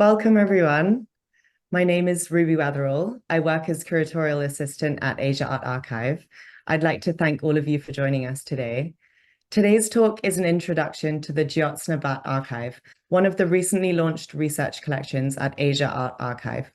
Welcome, everyone. My name is Ruby Wetherall. I work as curatorial assistant at Asia Art Archive. I'd like to thank all of you for joining us today. Today's talk is an introduction to the Jyotsna Bhatt Archive, one of the recently launched research collections at Asia Art Archive.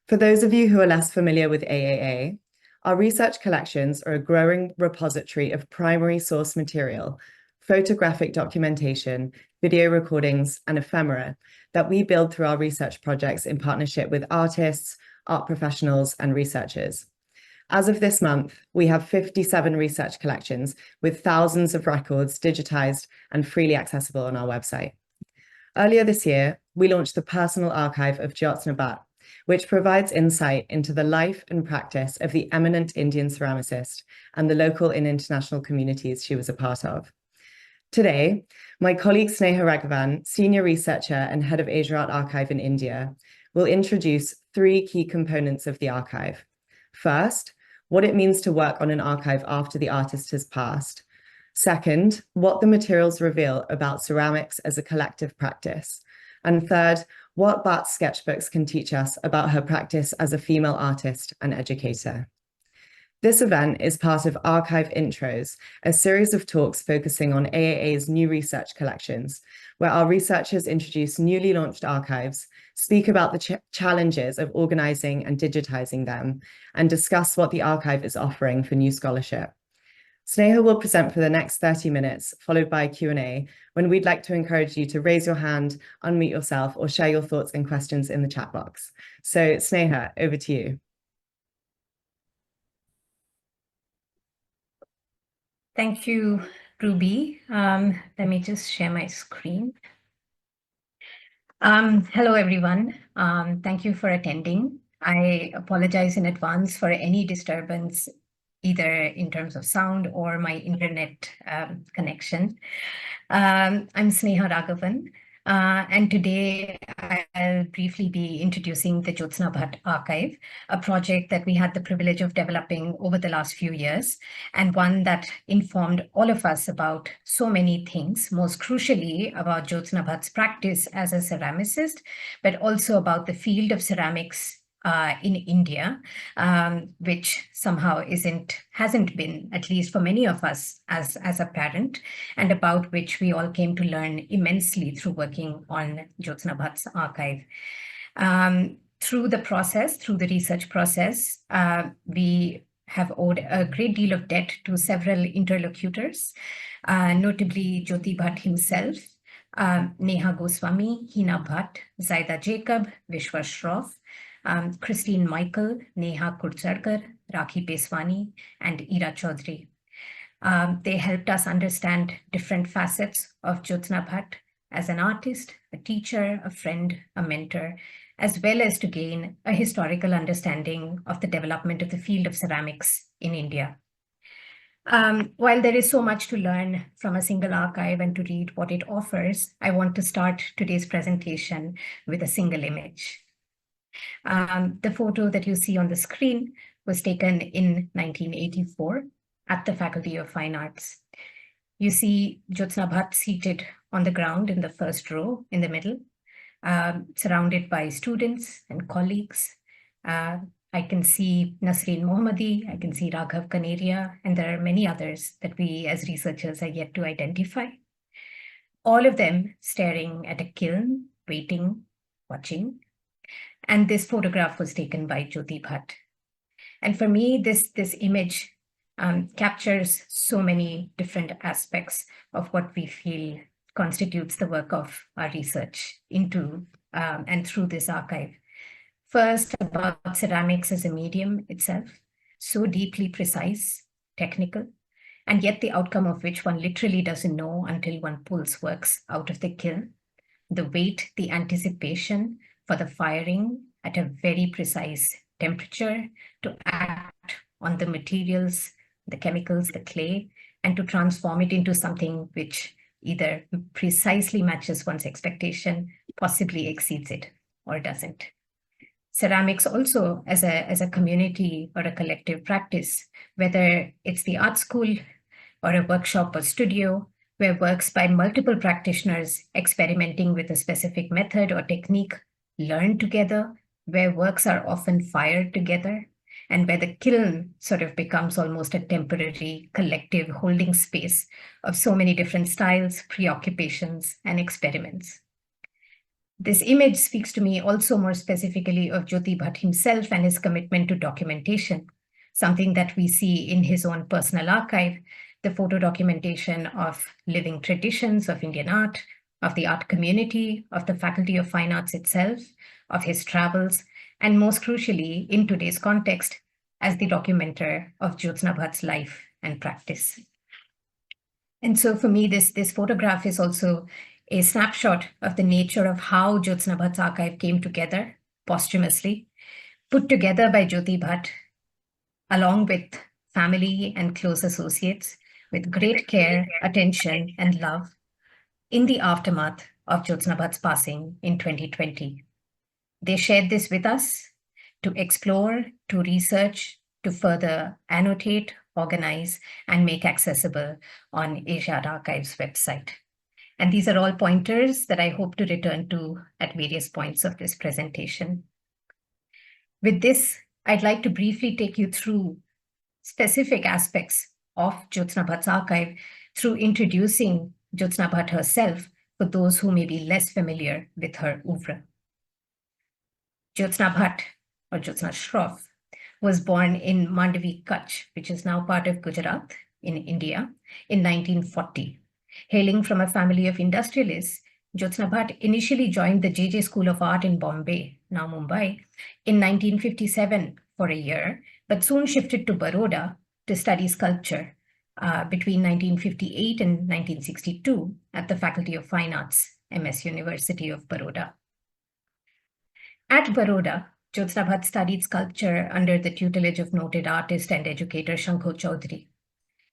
For those of you who are less familiar with AAA, our research collections are a growing repository of primary source material, photographic documentation, video recordings, and ephemera that we build through our research projects in partnership with artists, art professionals, and researchers. As of this month, we have 57 research collections with thousands of records digitized and freely accessible on our website. Earlier this year, we launched the Personal Archive of Jyotsna Bhatt, which provides insight into the life and practice of the eminent Indian ceramicist and the local and international communities she was a part of. Today, my colleague Sneha Ragavan, senior researcher and head of Asia Art Archive in India, will introduce three key components of the archive. First, what it means to work on an archive after the artist has passed. Second, what the materials reveal about ceramics as a collective practice. And third, what Bhatt's sketchbooks can teach us about her practice as a female artist and educator. This event is part of Archive Intros, a series of talks focusing on AAA's new research collections, where our researchers introduce newly launched archives, speak about the challenges of organizing and digitizing them, and discuss what the archive is offering for new scholarship. Sneha will present for the next 30 minutes, followed by a Q&A, when we'd like to encourage you to raise your hand, unmute yourself, or share your thoughts and questions in the chat box. So Sneha, over to you. Thank you, Ruby. Let me just share my screen. Hello, everyone. Thank you for attending. I apologize in advance for any disturbance, either in terms of sound or my internet connection. I'm Sneha Ragavan, and today I'll briefly be introducing the Jyotsna Bhatt Archive, a project that we had the privilege of developing over the last few years, and one that informed all of us about so many things, most crucially about Jyotsna Bhatt's practice as a ceramicist, but also about the field of ceramics in India, which somehow hasn't been, at least for many of us, as apparent, and about which we all came to learn immensely through working on Jyotsna Bhatt's archive. Through the research process, we have owed a great deal of debt to several interlocutors, notably Jyoti Bhatt himself, Neha Goswami, Hina Bhatt, Zaida Jacob, Vishwa Shroff, Christine Michael, Neha Kurtsarkar, Rakhi Peswani, and Ira Chaudhary. They helped us understand different facets of Jyotsna Bhatt as an artist, a teacher, a friend, a mentor, as well as to gain a historical understanding of the development of the field of ceramics in India. While there is so much to learn from a single archive and to read what it offers, I want to start today's presentation with a single image. The photo that you see on the screen was taken in 1984 at the Faculty of Fine Arts. You see Jyotsna Bhatt seated on the ground in the first row in the middle, surrounded by students and colleagues. I can see Nasreen Mohammadi, I can see Raghav Kaneria, and there are many others that we as researchers are yet to identify. All of them staring at a kiln, waiting, watching. And this photograph was taken by Jyoti Bhatt. And for me, this image captures so many different aspects of what we feel constitutes the work of our research into and through this archive. First, about ceramics as a medium itself, so deeply precise, technical, and yet the outcome of which one literally doesn't know until one pulls works out of the kiln. The weight, the anticipation for the firing at a very precise temperature to act on the materials, the chemicals, the clay, and to transform it into something which either precisely matches one's expectation, possibly exceeds it, or doesn't. Ceramics also as a community or a collective practice, whether it's the art school or a workshop or studio, where works by multiple practitioners experimenting with a specific method or technique learn together, where works are often fired together, and where the kiln sort of becomes almost a temporary collective holding space of so many different styles, preoccupations, and experiments. This image speaks to me also more specifically of Jyoti Bhatt himself and his commitment to documentation, something that we see in his own personal archive, the photo documentation of living traditions of Indian art, of the art community, of the Faculty of Fine Arts itself, of his travels, and most crucially, in today's context, as the documenter of Jyotsna Bhatt's life and practice. And so for me, this photograph is also a snapshot of the nature of how Jyotsna Bhatt's archive came together posthumously, put together by Jyoti Bhatt, along with family and close associates, with great care, attention, and love, in the aftermath of Jyotsna Bhatt's passing in 2020. They shared this with us to explore, to research, to further annotate, organize, and make accessible on Asiad Archive's website. And these are all pointers that I hope to return to at various points of this presentation. With this, I'd like to briefly take you through specific aspects of Jyotsna Bhatt's archive through introducing Jyotsna Bhatt herself for those who may be less familiar with her oeuvre. Jyotsna Bhatt, or Jyotsna Shroff, was born in Mandavi, Kutch, which is now part of Gujarat in India, in 1940. Hailing from a family of industrialists, Jyotsna Bhatt initially joined the J.J. School of Art in Bombay, now Mumbai, in 1957 for a year, but soon shifted to Baroda to study sculpture between 1958 and 1962 at the Faculty of Fine Arts, MS University of Baroda. At Baroda, Jyotsna Bhatt studied sculpture under the tutelage of noted artist and educator Shankho Chaudhary.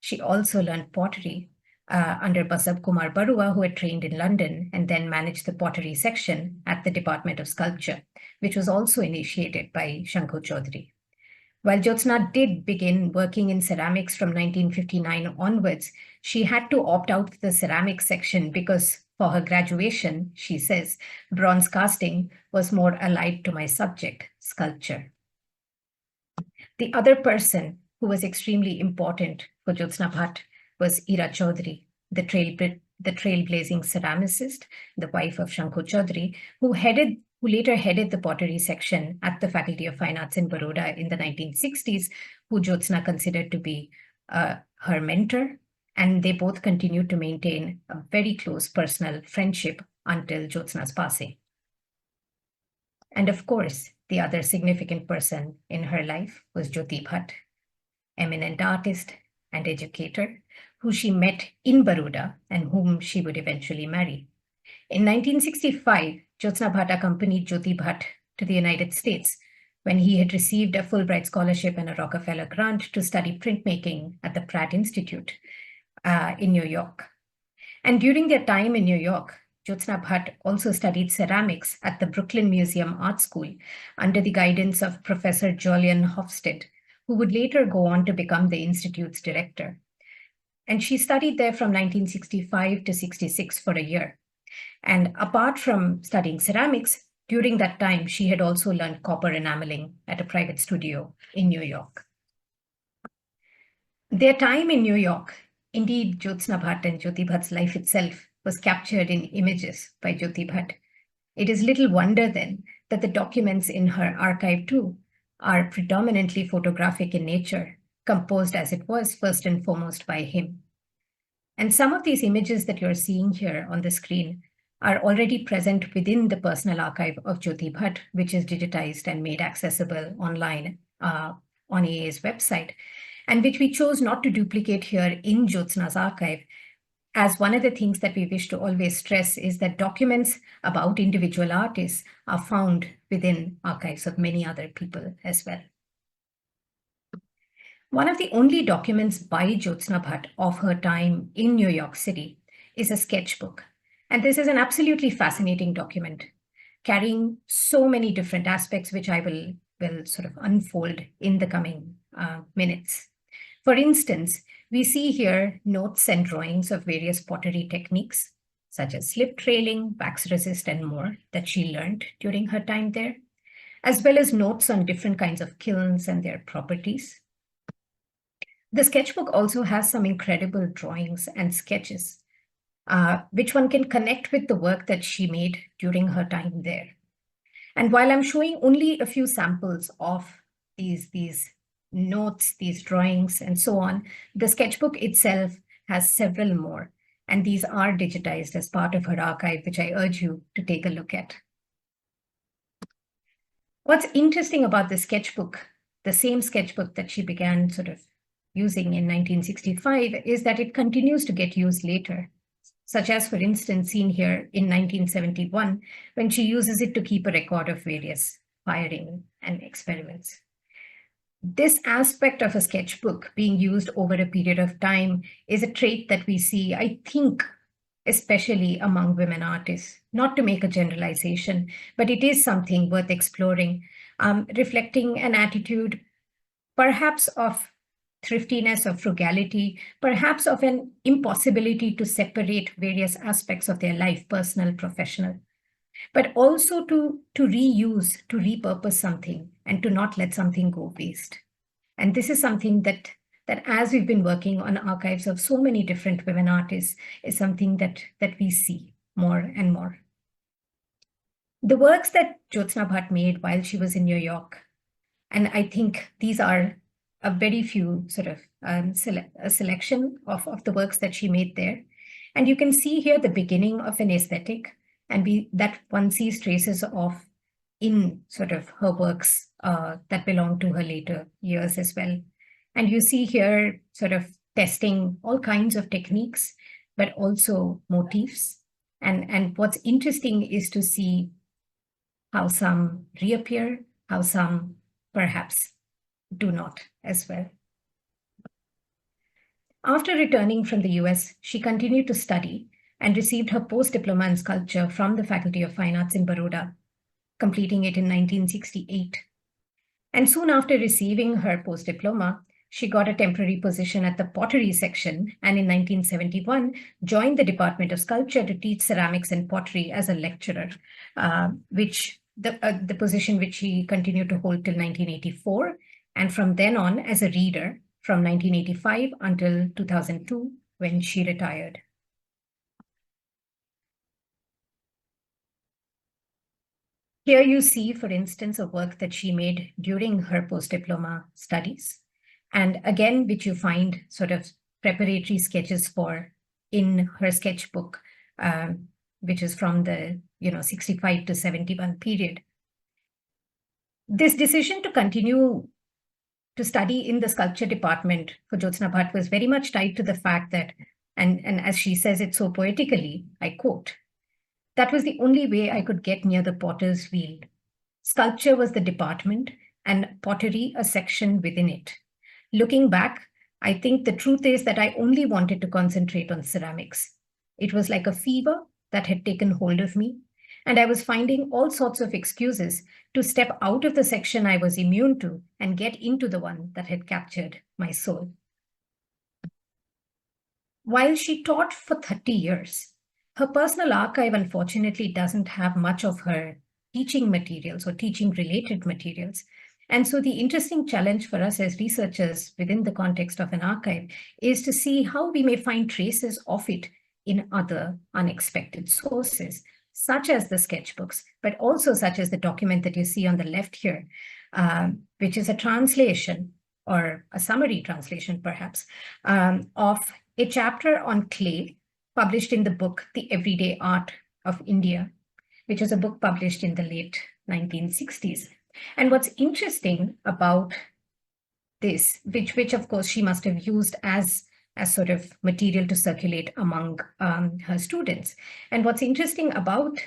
She also learned pottery under Basab Kumar Barua, who had trained in London and then managed the pottery section at the Department of Sculpture, which was also initiated by Shankho Chaudhary. While Jyotsna did begin working in ceramics from 1959 onwards, she had to opt out the ceramics section because for her graduation, she says, bronze casting was more allied to my subject, sculpture. The other person who was extremely important for Jyotsna Bhatt was Ira Chaudhary, the trailblazing ceramicist, the wife of Shankho Chaudhary, who later headed the pottery section at the Faculty of Fine Arts in Baroda in the 1960s, who Jyotsna considered to be her mentor, and they both continued to maintain a very close personal friendship until Jyotsna's passing. And of course, the other significant person in her life was Jyoti Bhatt, eminent artist and educator, who she met in Baroda and whom she would eventually marry. In 1965, Jyotsna Bhatt accompanied Jyoti Bhatt to the United States when he had received a Fulbright scholarship and a Rockefeller grant to study printmaking at the Pratt Institute in New York. And during their time in New York, Jyotsna Bhatt also studied ceramics at the Brooklyn Museum Art School under the guidance of Professor Julian Hofstede, who would later go on to become the Institute's director. And she studied there from 1965 to 66 for a year. And apart from studying ceramics, during that time, she had also learned copper enameling at a private studio in New York. Their time in New York, indeed, Jyotsna Bhatt and Jyoti Bhatt's life itself was captured in images by Jyoti Bhatt. It is little wonder then that the documents in her archive too are predominantly photographic in nature, composed as it was first and foremost by him. And some of these images that you're seeing here on the screen are already present within the personal archive of Jyoti Bhatt, which is digitized and made accessible online on AA's website, and which we chose not to duplicate here in Jyotsna's archive, as one of the things that we wish to always stress is that documents about individual artists are found within archives of many other people as well. One of the only documents by Jyotsna Bhatt of her time in New York City is a sketchbook. And this is an absolutely fascinating document, carrying so many different aspects, which I will sort of unfold in the coming minutes. For instance, we see here notes and drawings of various pottery techniques, such as slip trailing, wax resist, and more that she learned during her time there, as well as notes on different kinds of kilns and their properties. The sketchbook also has some incredible drawings and sketches, which one can connect with the work that she made during her time there. And while I'm showing only a few samples of these notes, these drawings, and so on, the sketchbook itself has several more, and these are digitized as part of her archive, which I urge you to take a look at. What's interesting about the sketchbook, the same sketchbook that she began sort of using in 1965, is that it continues to get used later, such as, for instance, seen here in 1971, when she uses it to keep a record of various firing and experiments. This aspect of a sketchbook being used over a period of time is a trait that we see, I think, especially among women artists. Not to make a generalization, but it is something worth exploring, reflecting an attitude perhaps of thriftiness or frugality, perhaps of an impossibility to separate various aspects of their life, personal, professional, but also to reuse, to repurpose something, and to not let something go waste. And this is something that as we've been working on archives of so many different women artists, is something that we see more and more. The works that Jyotsna Bhatt made while she was in New York, and I think these are a very few sort of a selection of the works that she made there. And you can see here the beginning of an aesthetic, and that one sees traces of in sort of her works that belong to her later years as well. And you see here sort of testing all kinds of techniques, but also motifs. And what's interesting is to see how some reappear, how some perhaps do not as well. After returning from the US, she continued to study and received her post-diploma in sculpture from the Faculty of Fine Arts in Baroda, completing it in 1968. And soon after receiving her post-diploma, she got a temporary position at the pottery section, and in 1971 joined the Department of Sculpture to teach ceramics and pottery as a lecturer, which the position which she continued to hold till 1984, and from then on as a reader from 1985 until 2002, when she retired. Here you see, for instance, a work that she made during her post-diploma studies, and again, which you find sort of preparatory sketches for in her sketchbook, which is from the 65 to 71 period. This decision to continue to study in the sculpture department for Jyotsna Bhatt was very much tied to the fact that, and as she says it so poetically, I quote, "That was the only way I could get near the potter's wheel. Sculpture was the department and pottery a section within it. Looking back, I think the truth is that I only wanted to concentrate on ceramics. It was like a fever that had taken hold of me, and I was finding all sorts of excuses to step out of the section I was immune to and get into the one that had captured my soul." While she taught for 30 years, her personal archive unfortunately doesn't have much of her teaching materials or teaching-related materials. And so the interesting challenge for us as researchers within the context of an archive is to see how we may find traces of it in other unexpected sources, such as the sketchbooks, but also such as the document that you see on the left here, which is a translation, or a summary translation perhaps, of a chapter on clay published in the book The Everyday Art of India, which was a book published in the late 1960s. And what's interesting about this, which of course she must have used as sort of material to circulate among her students. And what's interesting about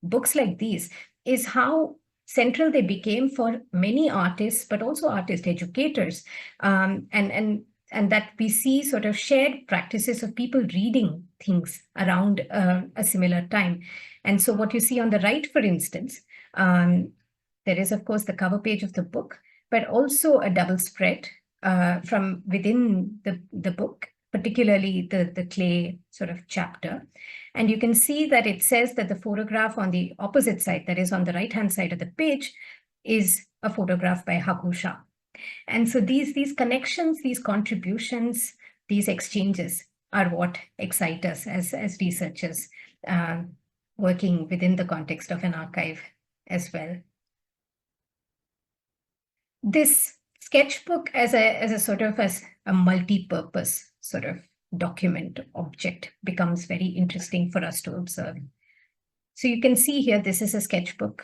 books like these is how central they became for many artists, but also artist educators, and that we see sort of shared practices of people reading things around a similar time. And so what you see on the right, for instance, there is, of course, the cover page of the book, but also a double spread from within the book, particularly the clay sort of chapter. And you can see that it says that the photograph on the opposite side, that is on the right-hand side of the page, is a photograph by Hakusha. And so these connections, these contributions, these exchanges are what excite us as researchers working within the context of an archive as well. This sketchbook as a sort of as a multi-purpose sort of document object becomes very interesting for us to observe. So you can see here, this is a sketchbook,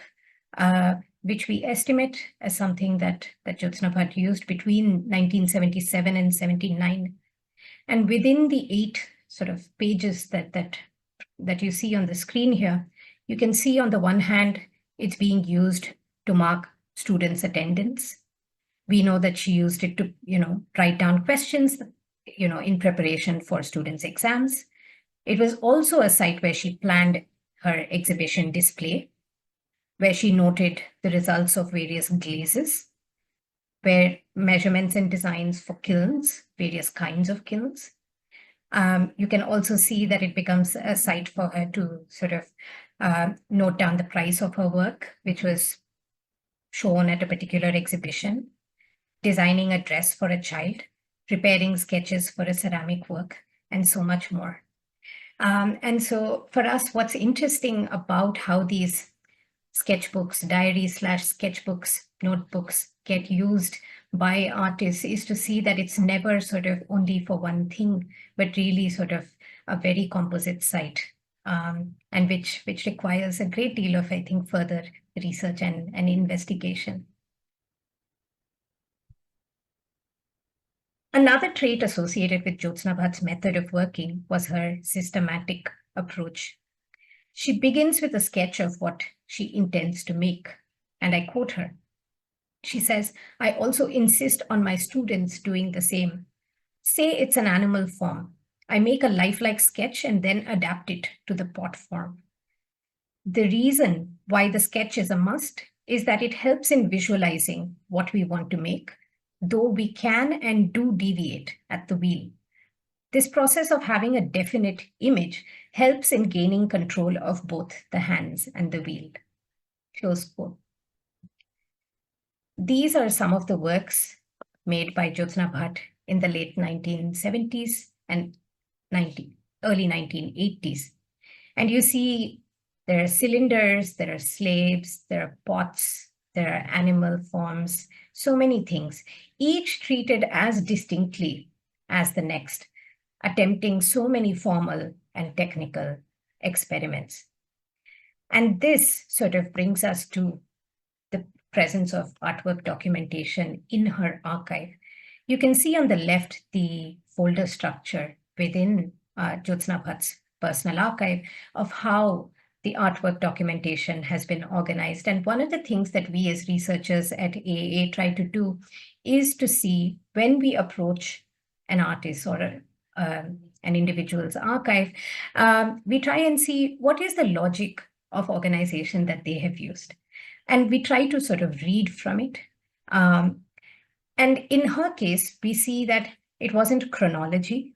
which we estimate as something that Jyotsna Bhatt used between 1977 and 79. And within the 8 sort of pages that you see on the screen here, you can see on the one hand, it's being used to mark students' attendance. We know that she used it to, write down questions, in preparation for students' exams. It was also a site where she planned her exhibition display, where she noted the results of various glazes, where measurements and designs for kilns, various kinds of kilns. You can also see that it becomes a site for her to sort of note down the price of her work, which was shown at a particular exhibition, designing a dress for a child, preparing sketches for a ceramic work, and so much more. And so for us, what's interesting about how these sketchbooks, diaries/sketchbooks, notebooks get used by artists is to see that it's never sort of only for one thing, but really sort of a very composite site, and which requires a great deal of, I think, further research and investigation. Another trait associated with Jyotsna Bhatt's method of working was her systematic approach. She begins with a sketch of what she intends to make, and I quote her. She says, "I also insist on my students doing the same. Say it's an animal form. I make a lifelike sketch and then adapt it to the pot form. The reason why the sketch is a must is that it helps in visualizing what we want to make, though we can and do deviate at the wheel. This process of having a definite image helps in gaining control of both the hands and the wheel." Close quote. These are some of the works made by Jyotsna Bhatt in the late 1970s and early 1980s. And you see there are cylinders, there are slaves, there are pots, there are animal forms, so many things, each treated as distinctly as the next, attempting so many formal and technical experiments. And this sort of brings us to the presence of artwork documentation in her archive. You can see on the left the folder structure within Jyotsna Bhatt's personal archive of how the artwork documentation has been organized. And one of the things that we as researchers at AAA try to do is to see when we approach an artist or an individual's archive, we try and see what is the logic of organization that they have used. And we try to sort of read from it. And in her case, we see that it wasn't chronology,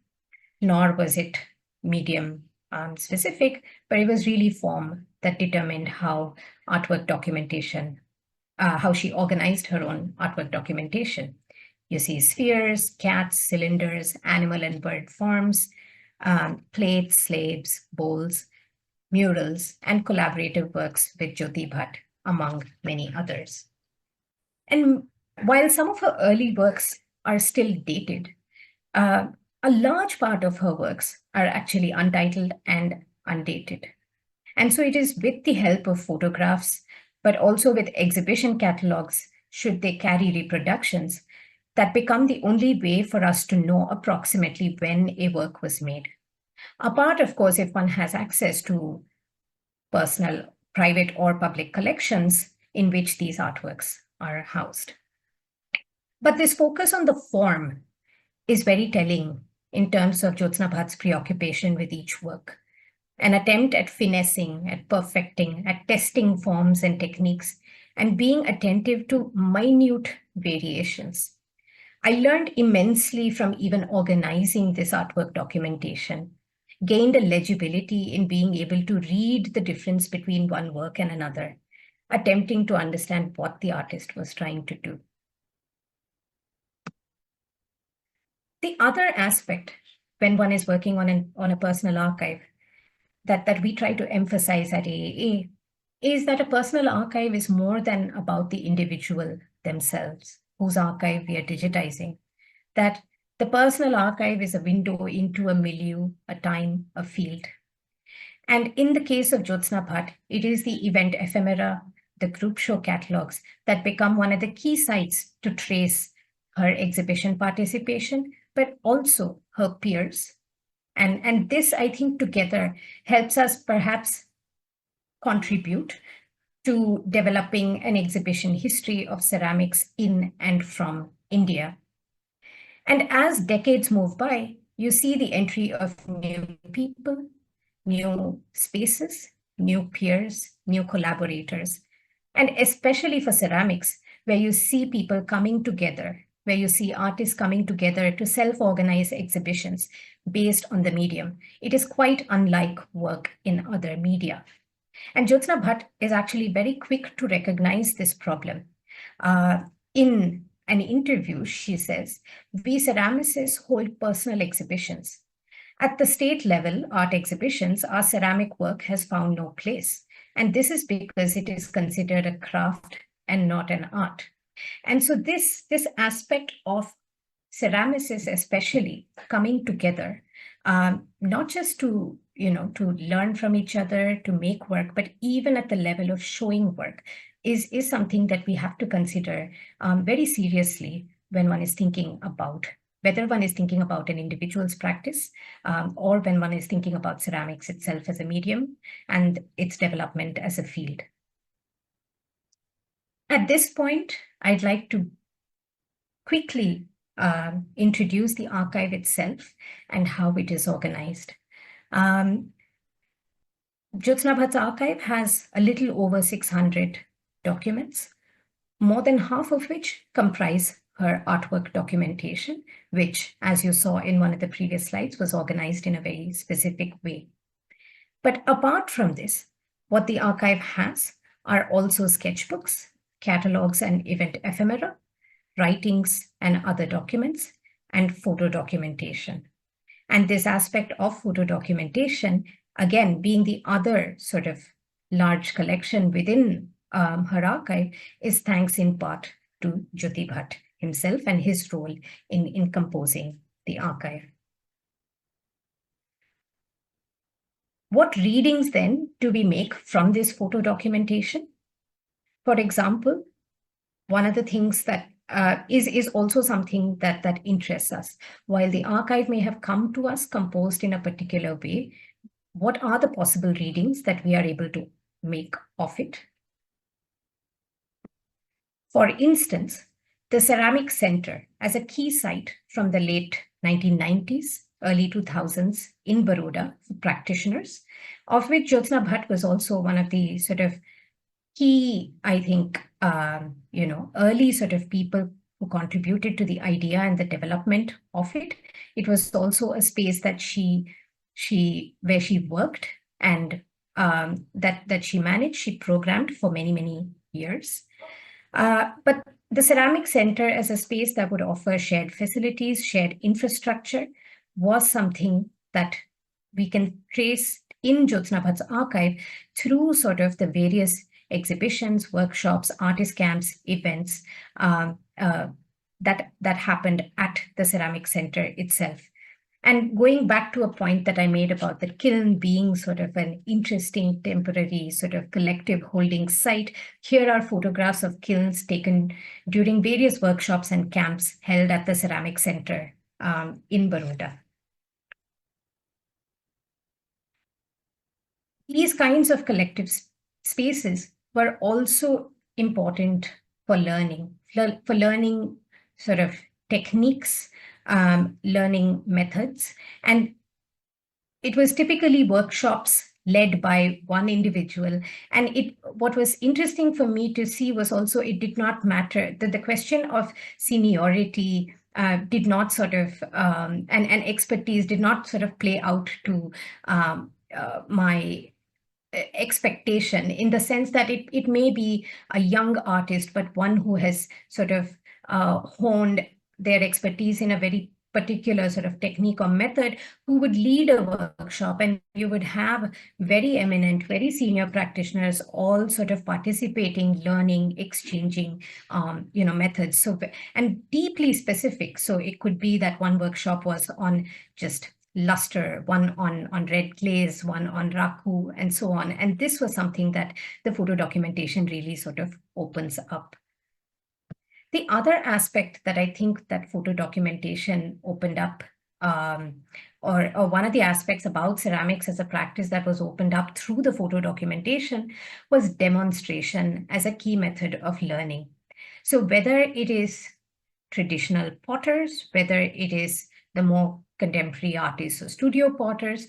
nor was it medium specific, but it was really form that determined how artwork documentation, how she organized her own artwork documentation. You see spheres, cats, cylinders, animal and bird forms, plates, slaves, bowls, murals, and collaborative works with Jyoti Bhatt, among many others. And while some of her early works are still dated, a large part of her works are actually untitled and undated. And so it is with the help of photographs, but also with exhibition catalogs, should they carry reproductions, that become the only way for us to know approximately when a work was made. Apart, of course, if one has access to personal, private, or public collections in which these artworks are housed. But this focus on the form is very telling in terms of Jyotsna Bhatt's preoccupation with each work, an attempt at finessing, at perfecting, at testing forms and techniques, and being attentive to minute variations. I learned immensely from even organizing this artwork documentation, gained a legibility in being able to read the difference between one work and another, attempting to understand what the artist was trying to do. The other aspect when one is working on a personal archive that we try to emphasize at AAA is that a personal archive is more than about the individual themselves, whose archive we are digitizing. That the personal archive is a window into a milieu, a time, a field. And in the case of Jyotsna Bhatt, it is the event ephemera, the group show catalogs that become one of the key sites to trace her exhibition participation, but also her peers. And this, I think, together helps us perhaps contribute to developing an exhibition history of ceramics in and from India. And as decades move by, you see the entry of new people, new spaces, new peers, new collaborators, and especially for ceramics, where you see people coming together, where you see artists coming together to self-organize exhibitions based on the medium. It is quite unlike work in other media. And Jyotsna Bhatt is actually very quick to recognize this problem. In an interview, she says, "We ceramicists hold personal exhibitions. At the state level, art exhibitions, our ceramic work has found no place. And this is because it is considered a craft and not an art." And so this aspect of ceramicists especially coming together, not just to learn from each other, to make work, but even at the level of showing work is something that we have to consider very seriously when one is thinking about whether one is thinking about an individual's practice or when one is thinking about ceramics itself as a medium and its development as a field. At this point, I'd like to quickly introduce the archive itself and how it is organized. Jyotsna Bhatt's archive has a little over 600 documents, more than half of which comprise her artwork documentation, which, as you saw in one of the previous slides, was organized in a very specific way. But apart from this, what the archive has are also sketchbooks, catalogs and event ephemera, writings and other documents, and photo documentation. And this aspect of photo documentation, again, being the other sort of large collection within her archive, is thanks in part to Jyoti Bhatt himself and his role in composing the archive. What readings then do we make from this photo documentation? For example, one of the things that is also something that interests us. While the archive may have come to us composed in a particular way, what are the possible readings that we are able to make of it? For instance, the Ceramic Center as a key site from the late 1990s, early 2000s in Baroda for practitioners, of which Jyotsna Bhatt was also one of the sort of key, I think, early sort of people who contributed to the idea and the development of it. It was also a space that where she worked and that she managed, she programmed for many, many years. But the Ceramic Center as a space that would offer shared facilities, shared infrastructure, was something that we can trace in Jyotsna Bhatt's archive through sort of the various exhibitions, workshops, artist camps, events that happened at the Ceramic Center itself. And going back to a point that I made about the kiln being sort of an interesting temporary sort of collective holding site, here are photographs of kilns taken during various workshops and camps held at the Ceramic Center in Baroda. These kinds of collective spaces were also important for learning sort of techniques, learning methods. And it was typically workshops led by one individual. And what was interesting for me to see was also it did not matter that the question of seniority did not sort of, and expertise did not sort of play out to my expectation, in the sense that it may be a young artist, but one who has sort of honed their expertise in a very particular sort of technique or method, who would lead a workshop, and you would have very eminent, very senior practitioners all sort of participating, learning, exchanging, methods. So, and deeply specific. So it could be that one workshop was on just luster, one on red glaze, one on raku, and so on. And this was something that the photo documentation really sort of opens up. The other aspect that I think that photo documentation opened up, or one of the aspects about ceramics as a practice that was opened up through the photo documentation, was demonstration as a key method of learning. So whether it is traditional potters, whether it is the more contemporary artists or studio potters,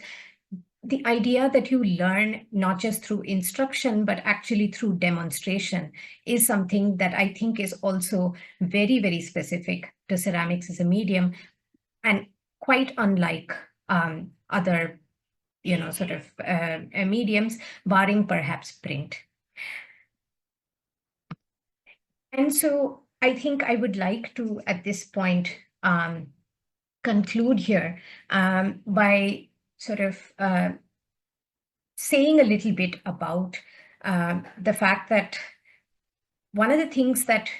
the idea that you learn not just through instruction, but actually through demonstration is something that I think is also very, very specific to ceramics as a medium, and quite unlike other, mediums, barring perhaps print. And so I think I would like to, at this point, conclude here by sort of saying a little bit about the fact that one of the things that,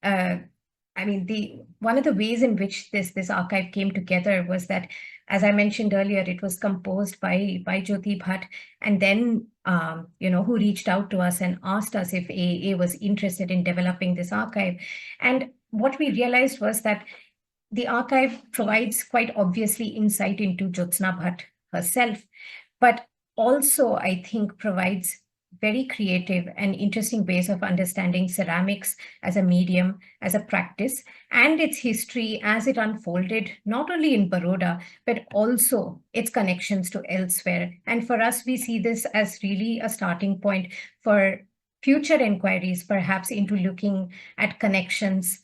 one of the ways in which this archive came together was that, as I mentioned earlier, it was composed by Jyoti Bhatt, and then, who reached out to us and asked us if AAA was interested in developing this archive. And what we realized was that the archive provides quite obviously insight into Jyotsna Bhatt herself, but also, I think, provides very creative and interesting ways of understanding ceramics as a medium, as a practice, and its history as it unfolded, not only in Baroda, but also its connections to elsewhere. And for us, we see this as really a starting point for future inquiries, perhaps into looking at connections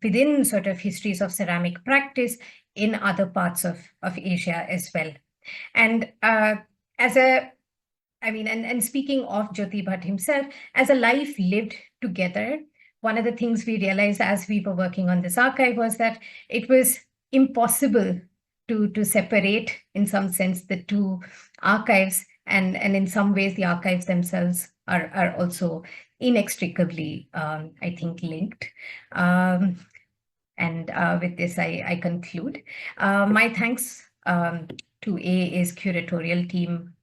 within sort of histories of ceramic practice in other parts of Asia as well. And speaking of Jyoti Bhatt himself, as a life lived together, one of the things we realized as we were working on this archive was that it was impossible to separate, in some sense, the two archives, and in some ways the archives themselves are also inextricably, I think, linked. With this, I conclude. My thanks to AA's curatorial team,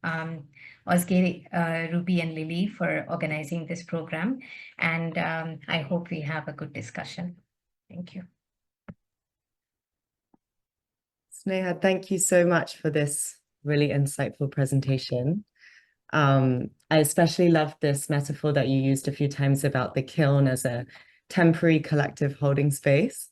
Ozge, Ruby, and Lily, for organizing this program. And I hope we have a good discussion. Thank you. Sneha, thank you so much for this really insightful presentation. I especially loved this metaphor that you used a few times about the kiln as a temporary collective holding space.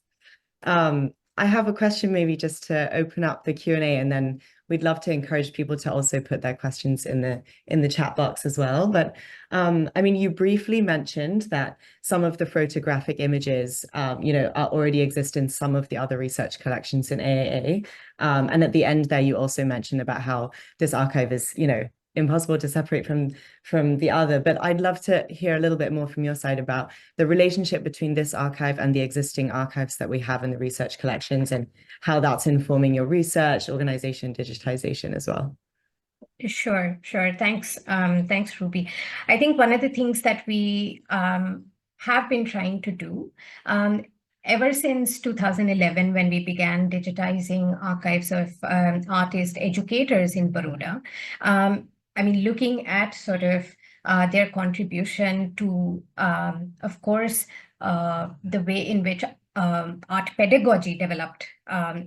I have a question, maybe just to open up the Q&A, and then we'd love to encourage people to also put their questions in the chat box as well. But you briefly mentioned that some of the photographic images, already exist in some of the other research collections in AAA. And at the end there, you also mentioned about how this archive is, impossible to separate from the other. But I'd love to hear a little bit more from your side about the relationship between this archive and the existing archives that we have in the research collections, and how that's informing your research, organization, digitization as well. Sure. Thanks, Ruby. I think one of the things that we have been trying to do ever since 2011, when we began digitizing archives of artist educators in Baroda, looking at sort of their contribution to, of course, the way in which art pedagogy developed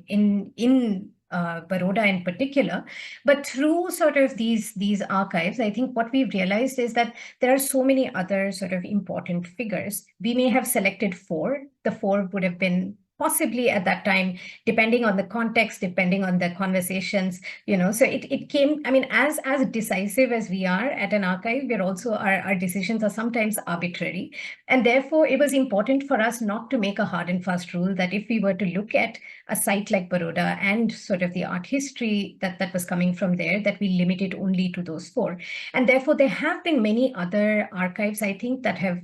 in Baroda in particular, but through sort of these archives, I think what we've realized is that there are so many other sort of important figures. We may have selected 4. The 4 would have been possibly at that time, depending on the context, depending on the conversations, so it came, I mean, as decisive as we are at an archive, we're also, our decisions are sometimes arbitrary. And therefore, it was important for us not to make a hard and fast rule that if we were to look at a site like Baroda and sort of the art history that was coming from there, that we limit it only to those four. And therefore, there have been many other archives, I think, that have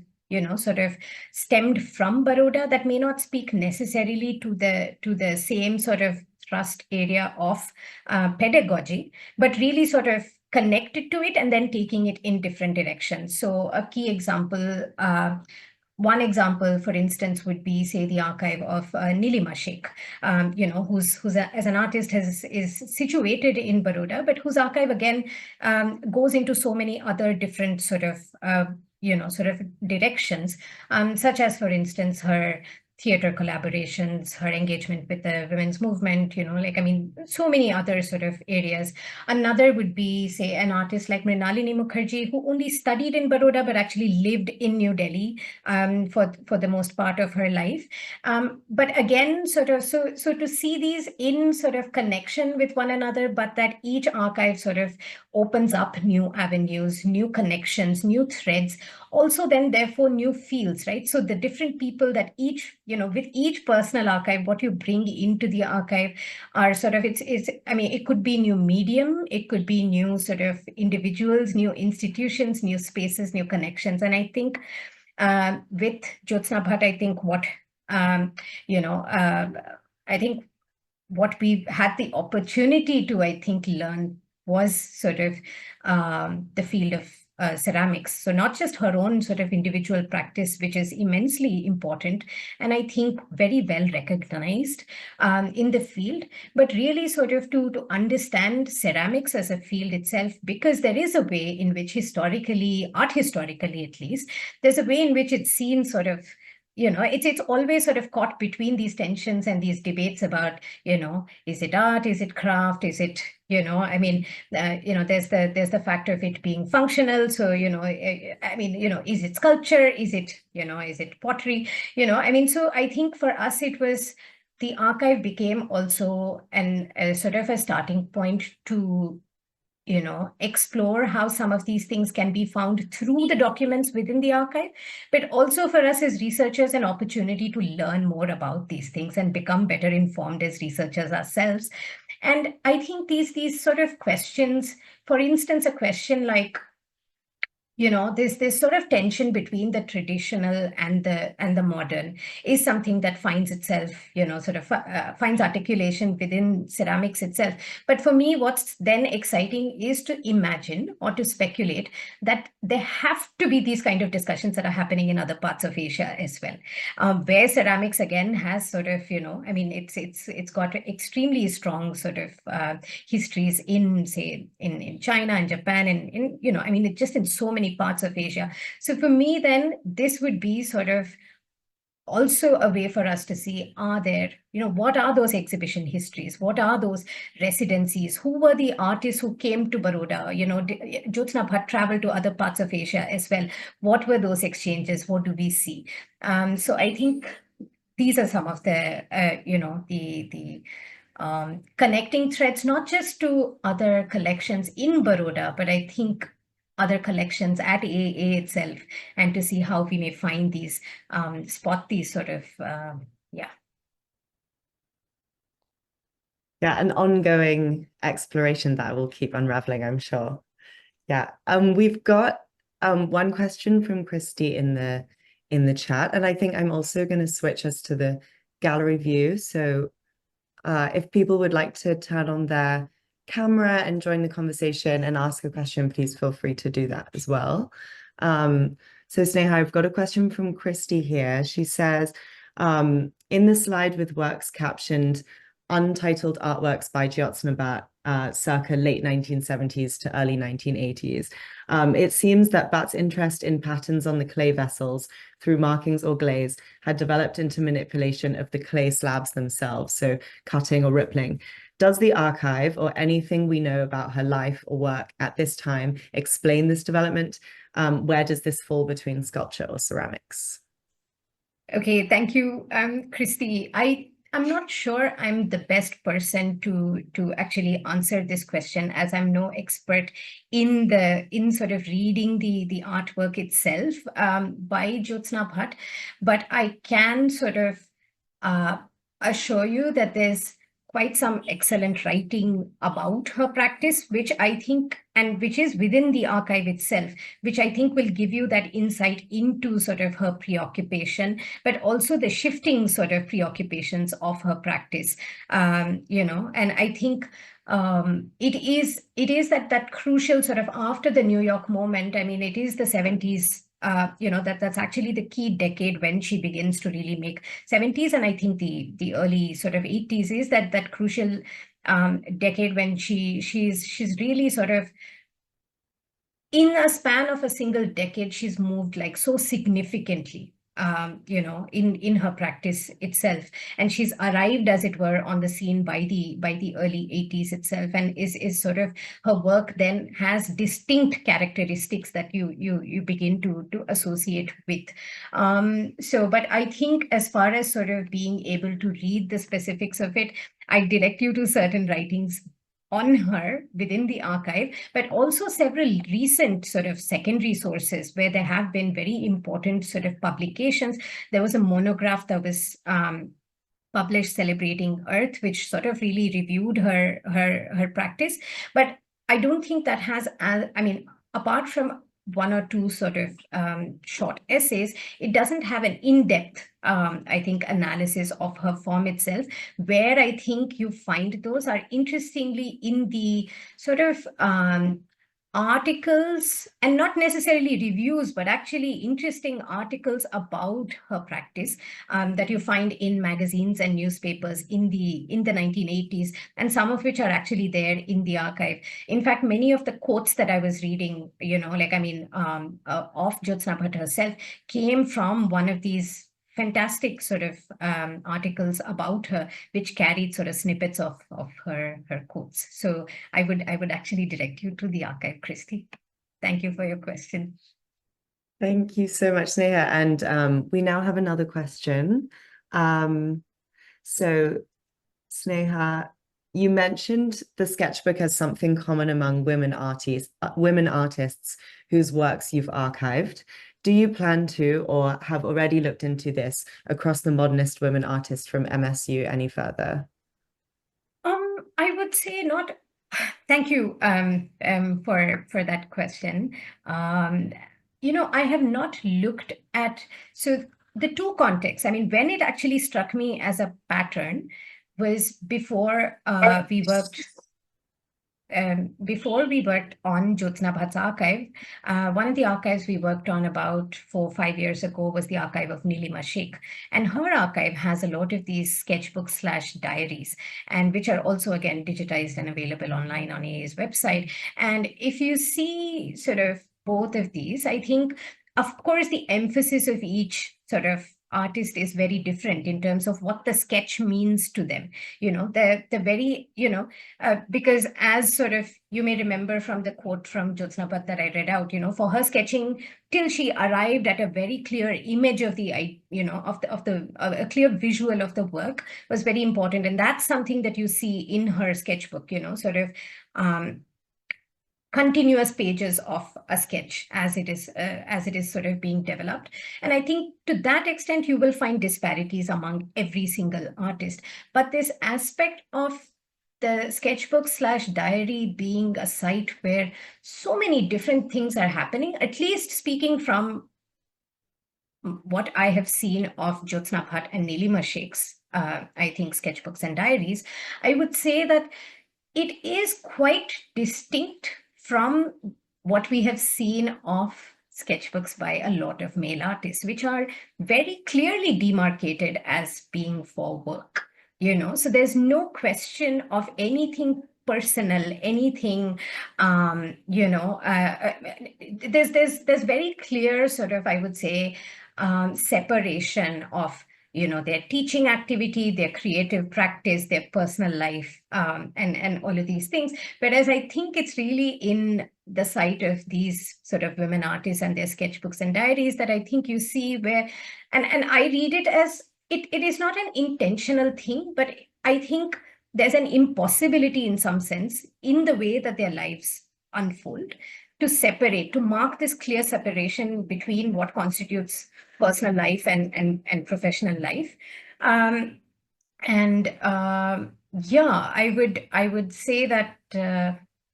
sort of stemmed from Baroda that may not speak necessarily to the same sort of thrust area of pedagogy, but really sort of connected to it and then taking it in different directions. So a key example, one example, for instance, would be, say, the archive of Nilima Sheikh, who's as an artist is situated in Baroda, but whose archive again goes into so many other different sort of directions, such as, for instance, her theater collaborations, her engagement with the women's movement, so many other sort of areas. Another would be, say, an artist like Mrinalini Mukherjee, who only studied in Baroda, but actually lived in New Delhi for the most part of her life. But again, sort of, so to see these in sort of connection with one another, but that each archive sort of opens up new avenues, new connections, new threads, also then therefore new fields, right? So the different people that each, with each personal archive, what you bring into the archive are sort of, it could be new medium, it could be new sort of individuals, new institutions, new spaces, new connections. And I think with Jyotsna Bhatt, I think I think what we had the opportunity to, I think, learn was sort of the field of ceramics. So not just her own sort of individual practice, which is immensely important, and I think very well recognized in the field, but really sort of to understand ceramics as a field itself, because there is a way in which historically, art historically at least, there's a way in which it's seen sort of, it's always sort of caught between these tensions and these debates about, is it art, is it craft, is it, there's the factor of it being functional. So, is it sculpture? Is it, is it pottery? So I think for us, it was, the archive became also sort of a starting point to explore how some of these things can be found through the documents within the archive, but also for us as researchers, an opportunity to learn more about these things and become better informed as researchers ourselves. And I think these sort of questions, for instance, a question like, this sort of tension between the traditional and the modern is something that finds itself, sort of finds articulation within ceramics itself. But for me, what's then exciting is to imagine or to speculate that there have to be these kind of discussions that are happening in other parts of Asia as well, where ceramics again has sort of, it's got extremely strong sort of histories in, say, in China and Japan, and just in so many parts of Asia. So for me, then, this would be sort of also a way for us to see, are there, what are those exhibition histories? What are those residencies? Who were the artists who came to Baroda? Jyotsna Bhatt traveled to other parts of Asia as well. What were those exchanges? What do we see? So I think these are some of the, connecting threads, not just to other collections in Baroda, but I think other collections at AA itself, and to see how we may find these, spot these sort of, Yeah, an ongoing exploration that will keep unraveling, I'm sure. Yeah, we've got one question from Christy in the chat, and I think I'm also going to switch us to the gallery view. So if people would like to turn on their camera and join the conversation and ask a question, please feel free to do that as well. So Sneha, I've got a question from Christy here. She says, in the slide with works captioned untitled artworks by Jyotsna Bhatt, circa late 1970s to early 1980s. It seems that Bhatt's interest in patterns on the clay vessels through markings or glaze had developed into manipulation of the clay slabs themselves, so cutting or rippling. Does the archive or anything we know about her life or work at this time explain this development? Where does this fall between sculpture or ceramics? Okay, thank you, Christy. I'm not sure I'm the best person to actually answer this question, as I'm no expert in sort of reading the artwork itself by Jyotsna Bhatt, but I can sort of uh, assure you that there's quite some excellent writing about her practice, which I think, and which is within the archive itself, which I think will give you that insight into sort of her preoccupation, but also the shifting sort of preoccupations of her practice. And I think it is that crucial sort of after the New York moment. I mean, it is the 70s. That's actually the key decade when she begins to really make 70s, and I think the early sort of 80s is that crucial decade when she's really sort of, in a span of a single decade, she's moved like so significantly, in her practice itself, and she's arrived, as it were, on the scene by the early 80s itself, and is sort of, her work then has distinct characteristics that you begin to associate with. But I think, as far as sort of being able to read the specifics of it, I direct you to certain writings on her within the archive, but also several recent sort of secondary sources where there have been very important sort of publications. There was a monograph that was published celebrating Earth, which sort of really reviewed her practice. But I don't think that has, I mean, apart from one or two sort of short essays, it doesn't have an in-depth, I think, analysis of her form itself. Where I think you find those are, interestingly, in the sort of articles, and not necessarily reviews, but actually interesting articles about her practice that you find in magazines and newspapers in the 1980s, and some of which are actually there in the archive. In fact, many of the quotes that I was reading, of Jyotsna Bhatt herself, came from one of these fantastic sort of articles about her, which carried sort of snippets of her quotes. So I would actually direct you to the archive, Christy. Thank you for your question. Thank you so much, Sneha. And we now have another question. So, Sneha, you mentioned the sketchbook as something common among women artists whose works you've archived. Do you plan to, or have already looked into this across the modernist women artists from MSU any further? I would say not. Thank you for that question. I have not looked at, so the two contexts. I mean, when it actually struck me as a pattern was before we worked on Jyotsna Bhatt's archive. One of the archives we worked on about 4 or 5 years ago was the archive of Nilima Sheikh. And her archive has a lot of these sketchbooks/diaries, and which are also, again, digitized and available online on AA's website. And if you see sort of both of these, I think, of course, the emphasis of each sort of artist is very different in terms of what the sketch means to them. The very, because, as sort of you may remember from the quote from Jyotsna Bhatt that I read out, for her, sketching till she arrived at a very clear image of the, a clear visual of the work was very important. And that's something that you see in her sketchbook, sort of continuous pages of a sketch as it is sort of being developed. And I think, to that extent, you will find disparities among every single artist. But this aspect of the sketchbook/diary being a site where so many different things are happening, at least speaking from what I have seen of Jyotsna Bhatt and Nilima Sheikh's, I think, sketchbooks and diaries, I would say that it is quite distinct from what we have seen of sketchbooks by a lot of male artists, which are very clearly demarcated as being for work. So there's no question of anything personal, anything, there's very clear sort of, I would say, separation of their teaching activity, their creative practice, their personal life, and all of these things. Whereas I think it's really in the sight of these sort of women artists and their sketchbooks and diaries that I think you see where, and I read it as, it is not an intentional thing, but I think there's an impossibility in some sense in the way that their lives unfold, to separate, to mark this clear separation between what constitutes personal life and professional life. Yeah, I would say that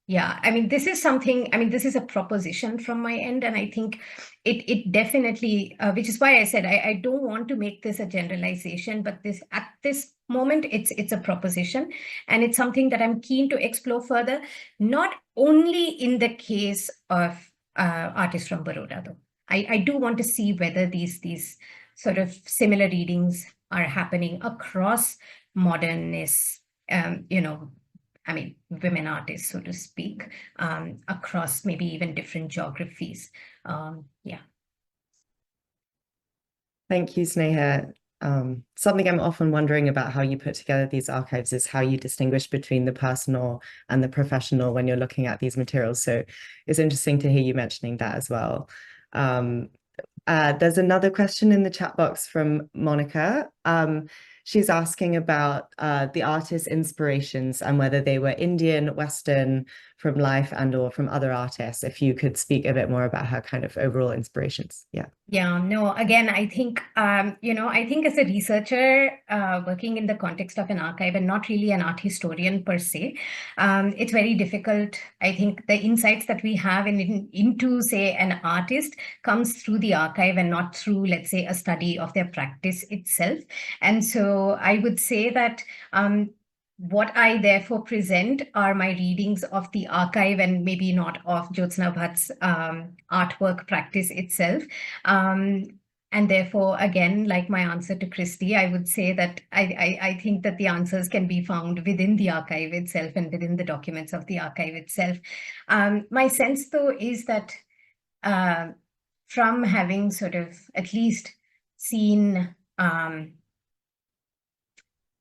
yeah, I mean, this is something, I mean, this is a proposition from my end, and I think it definitely, which is why I said I don't want to make this a generalization, but this, at this moment, it's a proposition, and it's something that I'm keen to explore further, not only in the case of artists from Baroda, though. I do want to see whether these sort of similar readings are happening across modernists, you know, I mean, women artists, so to speak, across maybe even different geographies. Yeah. Thank you, Sneha. Something I'm often wondering about how you put together these archives is how you distinguish between the personal and the professional when you're looking at these materials. So it's interesting to hear you mentioning that as well. There's another question in the chat box from Monica. She's asking about the artist's inspirations and whether they were Indian, Western, from life and or from other artists. If you could speak a bit more about her kind of overall inspirations. Yeah. Yeah, no, again, I think, you know, I think as a researcher working in the context of an archive and not really an art historian per se, it's very difficult. I think the insights that we have into, say, an artist comes through the archive and not through, let's say, a study of their practice itself. And so I would say that what I therefore present are my readings of the archive and maybe not of Jyotsna Bhatt's artwork practice itself. And therefore, again, like my answer to Christy, I would say that I think that the answers can be found within the archive itself and within the documents of the archive itself. My sense, though, is that from having sort of at least seen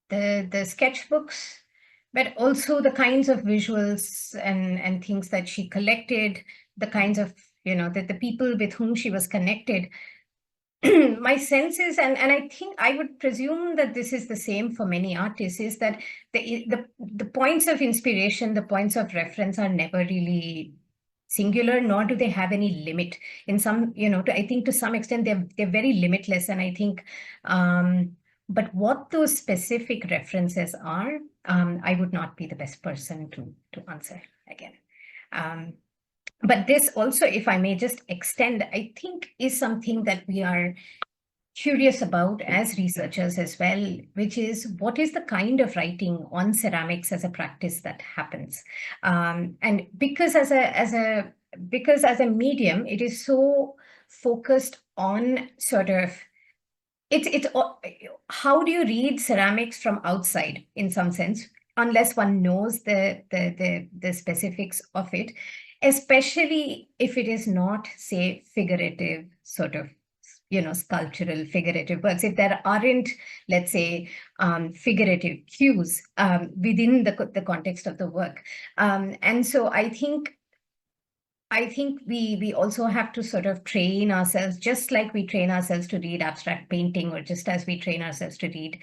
the sketchbooks, but also the kinds of visuals and things that she collected, the kinds of, you know, the people with whom she was connected. My sense is, and I think I would presume that this is the same for many artists, is that the points of inspiration, the points of reference are never really singular, nor do they have any limit. In some, you know, I think to some extent they're very limitless, and I think but what those specific references are, I would not be the best person to answer again. But this also, if I may just extend, I think is something that we are curious about as researchers as well, which is what is the kind of writing on ceramics as a practice that happens. And because as a medium, it is so focused on sort of, it's how do you read ceramics from outside in some sense, unless one knows the specifics of it, especially if it is not, say, figurative sort of, you know, sculptural figurative works. If there aren't, let's say, figurative cues within the context of the work. And so I think we also have to sort of train ourselves, just like we train ourselves to read abstract painting, or just as we train ourselves to read,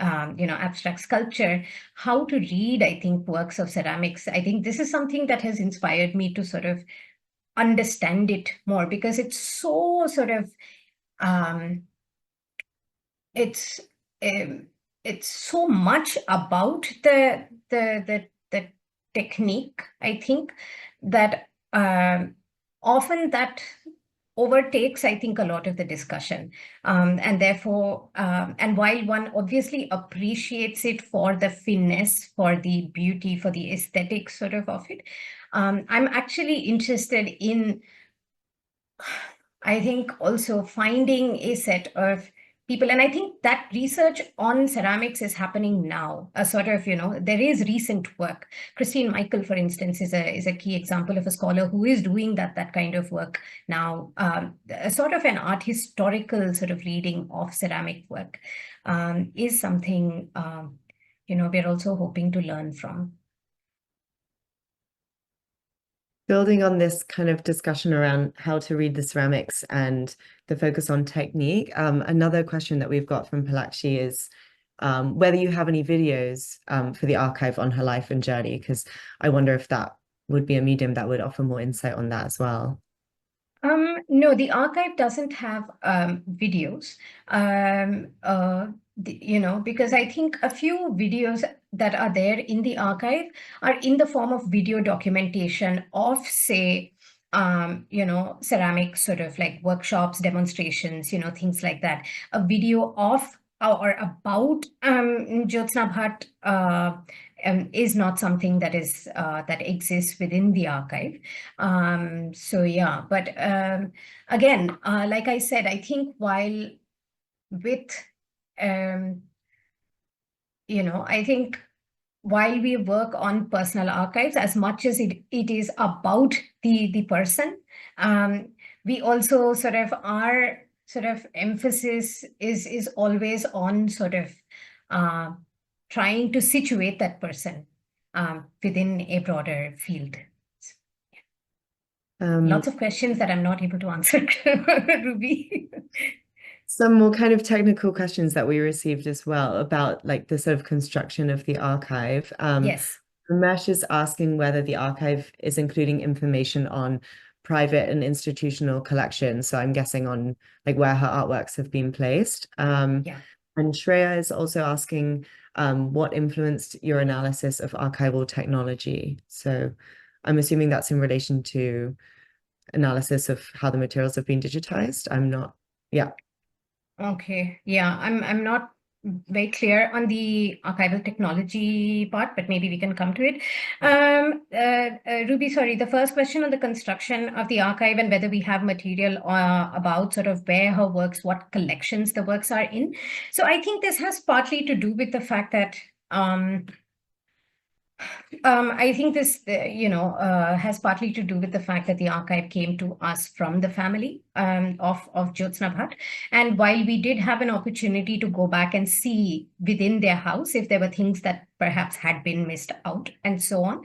you know, abstract sculpture, how to read, I think, works of ceramics. I think this is something that has inspired me to sort of understand it more, because it's so sort of, it's so much about the technique, I think, that often that overtakes, I think, a lot of the discussion. And therefore, and while one obviously appreciates it for the finesse, for the beauty, for the aesthetic sort of it, I'm actually interested in, I think, also finding a set of people. And I think that research on ceramics is happening now. A sort of, you know, there is recent work. Christine Michael, for instance, is a key example of a scholar who is doing that kind of work now. A sort of an art historical sort of reading of ceramic work is something, you know, we're also hoping to learn from. Building on this kind of discussion around how to read the ceramics and the focus on technique, another question that we've got from Palakshi is whether you have any videos for the archive on her life and journey, because I wonder if that would be a medium that would offer more insight on that as well. No, the archive doesn't have videos, because I think a few videos that are there in the archive are in the form of video documentation of, say, ceramic sort of like workshops, demonstrations, things like that. A video of or about Jyotsna Bhatt is not something that exists within the archive. So yeah, but again, like I said, I think with um, I think while we work on personal archives, as much as it is about the person, we also our emphasis is always on trying to situate that person within a broader field. Lots of questions that I'm not able to answer, Ruby. Some more kind of technical questions that we received as well about like the sort of construction of the archive. Yes. Ramesh is asking whether the archive is including information on private and institutional collections. So I'm guessing on like where her artworks have been placed. Yeah. And Shreya is also asking what influenced your analysis of archival technology. So I'm assuming that's in relation to analysis of how the materials have been digitized. I'm not, yeah. Okay. Yeah, I'm not very clear on the archival technology part, but maybe we can come to it. Ruby, sorry, the first question on the construction of the archive and whether we have material about sort of where her works, what collections the works are in. So I think this has partly to do with the fact that I think this, has partly to do with the fact that the archive came to us from the family of Jyotsna Bhatt. And while we did have an opportunity to go back and see within their house if there were things that perhaps had been missed out and so on,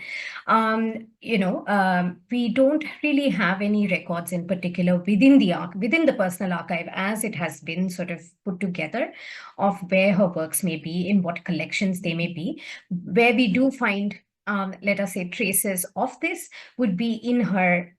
we don't really have any records in particular within the personal archive as it has been sort of put together of where her works may be, in what collections they may be. Where we do find let us say, traces of this would be in her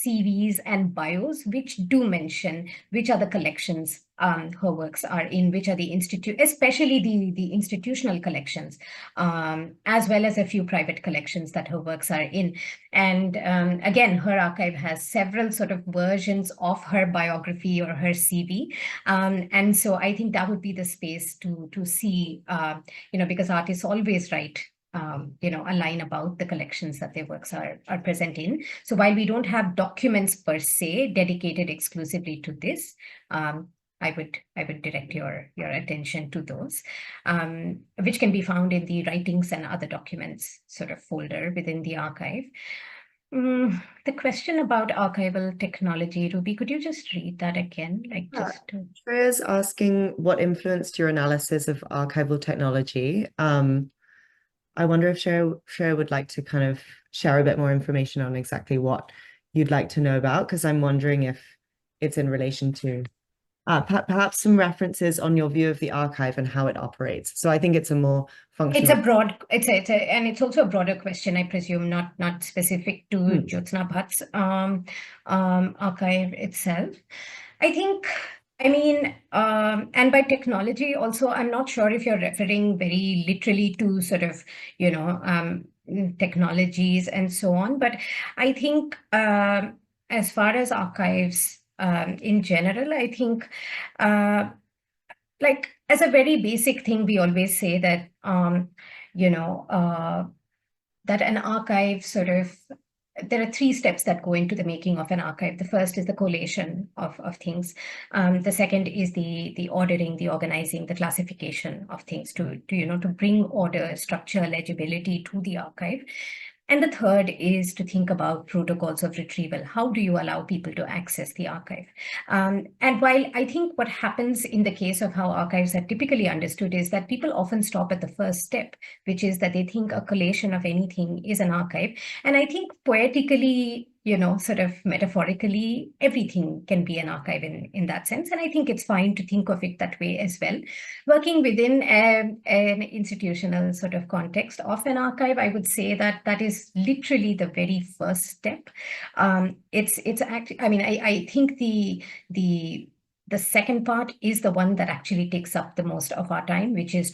CVs and bios, which do mention which are the collections her works are in, which are the especially the institutional collections, as well as a few private collections that her works are in. And again, her archive has several sort of versions of her biography or her CV. And so I think that would be the space to see, because artists always write a line about the collections that their works are present in. So while we don't have documents per se dedicated exclusively to this, I would direct your attention to those, which can be found in the writings and other documents sort of folder within the archive. The question about archival technology, Ruby, could you just read that again? Shreya's asking what influenced your analysis of archival technology. I wonder if Shreya would like to kind of share a bit more information on exactly what you'd like to know about, because I'm wondering if it's in relation to perhaps some references on your view of the archive and how it operates. So I think it's a more functional. And it's also a broader question, I presume, not specific to Jyotsna Bhatt's archive itself. And by technology also, I'm not sure if you're referring very literally to sort of, technologies and so on. But I think as far as archives in general, I think as a very basic thing, we always say that, that an archive there are three steps that go into the making of an archive. The first is the collation of things. The second is the ordering, the organizing, the classification of things to bring order, structure, legibility to the archive. And the third is to think about protocols of retrieval. How do you allow people to access the archive? And while I think what happens in the case of how archives are typically understood is that people often stop at the first step, which is that they think a collation of anything is an archive. And I think poetically, sort of metaphorically, everything can be an archive in that sense. And I think it's fine to think of it that way as well. Working within an institutional sort of context of an archive, I would say that that is literally the very first step. It's actually, I mean, I think the second part is the one that actually takes up the most of our time, which is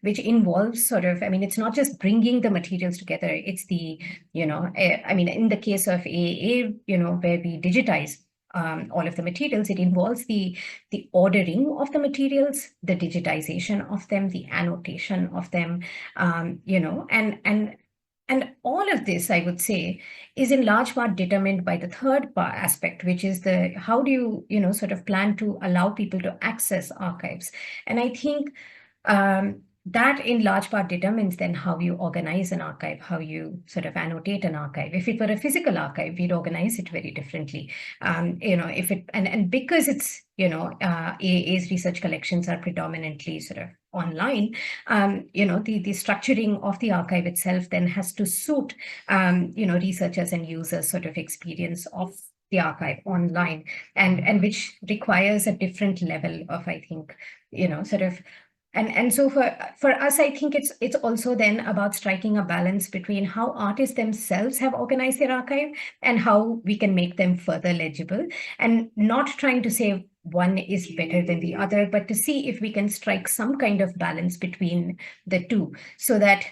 which involves sort of, I mean, it's not just bringing the materials together, it's I mean, in the case of AAA, where we digitize all of the materials, it involves the ordering of the materials, the digitization of them, the annotation of them, and all of this, I would say, is in large part determined by the third aspect, which is how do you, sort of plan to allow people to access archives. And I think that in large part determines then how you organize an archive, how you sort of annotate an archive. If it were a physical archive, we'd organize it very differently. If it, and because it's, AA's research collections are predominantly sort of online, the structuring of the archive itself then has to suit, researchers and users sort of experience of the archive online, and which requires a different level of, I think, sort of. And so for us, I think it's also then about striking a balance between how artists themselves have organized their archive and how we can make them further legible, and not trying to say one is better than the other, but to see if we can strike some kind of balance between the two, so that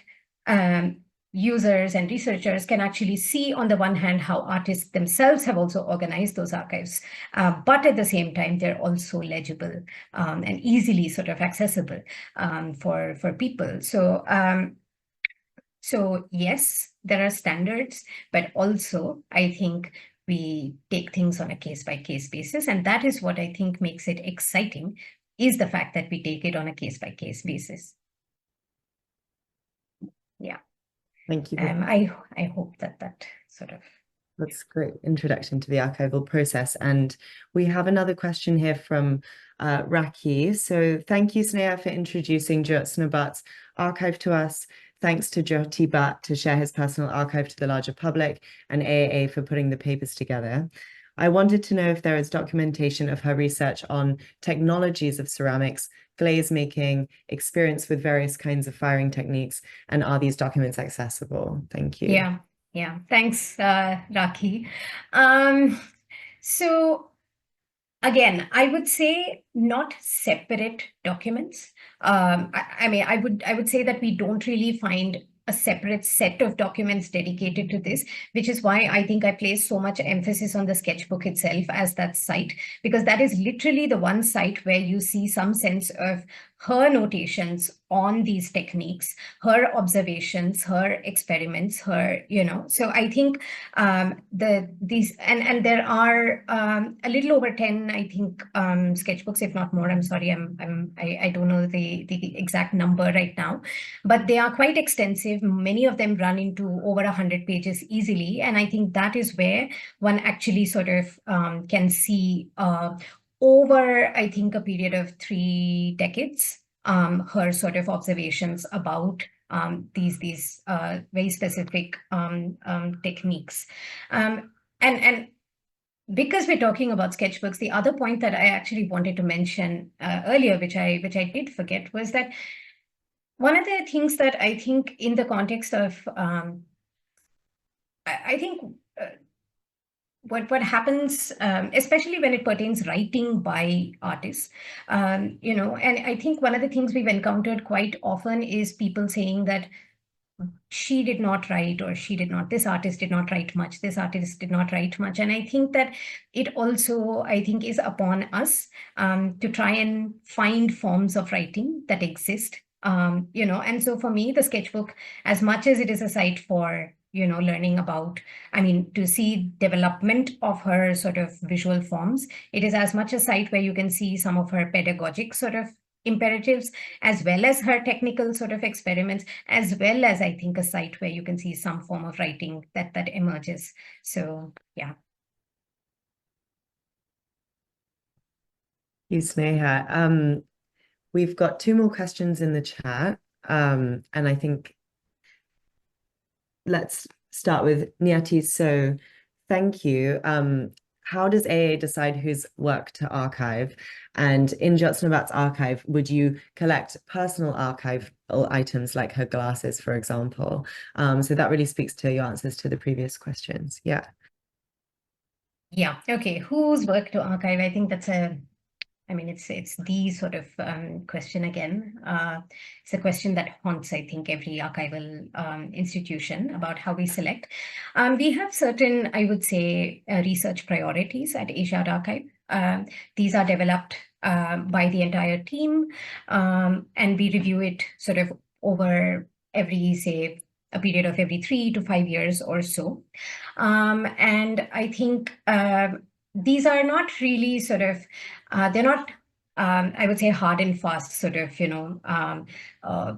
users and researchers can actually see, on the one hand, how artists themselves have also organized those archives, but at the same time, they're also legible and easily sort of accessible for people. So yes, there are standards, but also I think we take things on a case-by-case basis, and that is what I think makes it exciting, is the fact that we take it on a case-by-case basis. Yeah. Thank you. I hope that sort of. That's a great introduction to the archival process. And we have another question here from Raki. So thank you, Sneha, for introducing Jyotsna Bhatt's archive to us. Thanks to Jyoti Bhatt to share his personal archive to the larger public, and AAA for putting the papers together. I wanted to know if there is documentation of her research on technologies of ceramics, glaze making, experience with various kinds of firing techniques, and are these documents accessible? Thank you. Yeah. Thanks, Raki. So again, I would say not separate documents. I mean, I would say that we don't really find a separate set of documents dedicated to this, which is why I think I place so much emphasis on the sketchbook itself as that site, because that is literally the one site where you see some sense of her notations on these techniques, her observations, her experiments, her, so I think these, and there are a little over 10, I think, sketchbooks, if not more. I'm sorry, I don't know the exact number right now, but they are quite extensive. Many of them run into over 100 pages easily. And I think that is where one actually sort of can see over, I think, a period of 3 decades, her sort of observations about these very specific techniques. And because we're talking about sketchbooks, the other point that I actually wanted to mention earlier, which I did forget, was that one of the things that I think in the context of, I think what happens, especially when it pertains writing by artists, and I think one of the things we've encountered quite often is people saying that she did not write, or this artist did not write much, this artist did not write much. And I think that it also, I think, is upon us to try and find forms of writing that exist. And so for me, the sketchbook, as much as it is a site for, learning about, I mean, to see development of her sort of visual forms, it is as much a site where you can see some of her pedagogic sort of imperatives, as well as her technical sort of experiments, as well as, I think, a site where you can see some form of writing that emerges. So yeah. Thank you, Sneha. We've got two more questions in the chat, and I think let's start with Niyati. So thank you. How does AA decide whose work to archive? And in Jyotsna Bhatt's archive, would you collect personal archival items like her glasses, for example? So that really speaks to your answers to the previous questions. Yeah. Yeah. Okay. Whose work to archive? I think that's it's the sort of question again. It's a question that haunts, I think, every archival institution about how we select. We have certain, I would say, research priorities at Asia Archive. These are developed by the entire team, and we review it sort of over every, say, a period of every 3 to 5 years or so. And I think these are not really sort of, they're not, I would say, hard and fast sort of, uh,